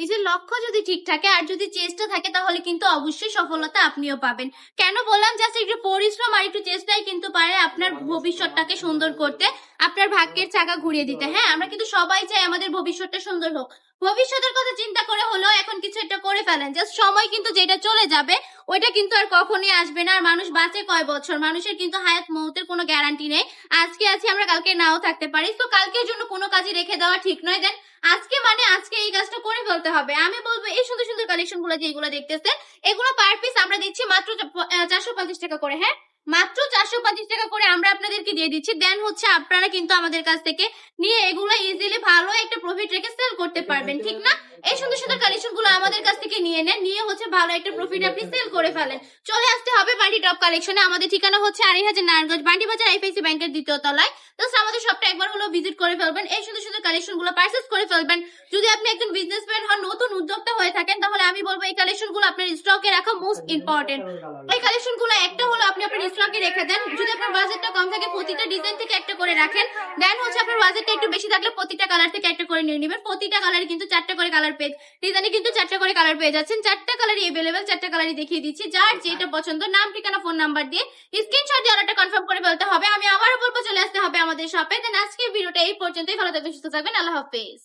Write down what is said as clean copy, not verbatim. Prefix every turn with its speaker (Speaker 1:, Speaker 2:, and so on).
Speaker 1: নিজের লক্ষ্য যদি ঠিক থাকে আর যদি চেষ্টা থাকে তাহলে কিন্তু অবশ্যই সফলতা আপনিও পাবেন। কেন বললাম? জাস্ট একটু পরিশ্রম আর একটু চেষ্টাই কিন্তু পারে আপনার ভবিষ্যৎটাকে সুন্দর করতে, আপনার ভাগ্যের চাকা ঘুরিয়ে দিতে। হ্যাঁ, আমরা কিন্তু সবাই চাই আমাদের ভবিষ্যৎটা সুন্দর হোক। ভবিষ্যতের কথা চিন্তা করে হলেও এখন কিছু একটা করে ফেলেন। জাস্ট সময় কিন্তু যেটা চলে যাবে ওইটা কিন্তু আর কখনোই আসবে না। আর মানুষ বাঁচে কয় বছর? মানুষের কিন্তু হায়াত মউতের কোনো গ্যারান্টি নেই। আজকে আছি আমরা, কালকে নাও থাকতে পারি। তো কালকের জন্য কোনো কাজই রেখে দেওয়া ঠিক নয়। দেন আজকে মানে আজকে এই কাজটা করে ফেলতে হবে। আমি বলবো এই সুন্দর সুন্দর কালেকশন গুলো যেগুলো দেখতেছেন এগুলো পার পিস আমরা দিচ্ছি মাত্র 450 টাকা করে। হ্যাঁ, মাত্র 450 টাকা করে আমরা আপনাদেরকে দিয়ে দিচ্ছি। দেন হচ্ছে আপনারা কিন্তু আমাদের কাছ থেকে নিয়ে এগুলো ইজিলি ভালো একটা প্রফিট রেখে সেল করতে পারবেন, ঠিক না? এই সুন্দর সুন্দর কালেকশন গুলো আমাদের কাছ থেকে নিয়ে নেন, নিয়ে হচ্ছে ভালো একটা প্রফিট আপনি সেল করে ফেলেন। চলে আসতে হবে বান্টি টপ কালেকশনে। আমাদের ঠিকানা হচ্ছে 2500 নারায়ণগঞ্জ, বান্টি বাজার, আইপিআইসি ব্যাংকের দ্বিতীয় তলায়। জাস্ট আমাদের শপটা একবার হলো ভিজিট করে ফেলবেন, এই সুন্দর সুন্দর কালেকশন গুলো পারচেজ করে ফেলবেন। যদি আপনি একজন বিজনেসম্যান হন, নতুন উদ্যোক্তা হয়ে থাকেন, তাহলে আমি বলবো এই কালেকশন গুলো আপনার স্টকে রাখা মোস্ট ইম্পর্টেন্ট। এই কালেকশন গুলো একটা হলো আপনি আপনার স্টকে রেখে দেন। যদি আপনার বাজেটটা কম থাকে প্রতিটা ডিজাইন থেকে একটা করে রাখেন। দেন হচ্ছে আপনার বাজেটটা একটু বেশি থাকলে প্রতিটা কালার থেকে একটা করে নিয়ে নেবেন। প্রতিটা কালারে কিন্তু 4টা করে কালার পেজ, ডিজাইনে কিন্তু 4টা করে কালার পেয়ে যাচ্ছেন। 4টা কালারই अवेलेबल, 4টা কালারই দেখিয়ে দিচ্ছি। যার যেটা পছন্দ নাম, ঠিকানা, ফোন নাম্বার দিয়ে স্ক্রিনশট দিয়ে অর্ডারটা কনফার্ম করে ফেলতে হবে। আমি আবারও বলবো চলে আসতে হবে আমাদের শপে। দেন আজকের ভিডিওটা এই পর্যন্তই। ভালো থাকবেন, সুস্থ থাকবেন, আল্লাহ হাফেজ।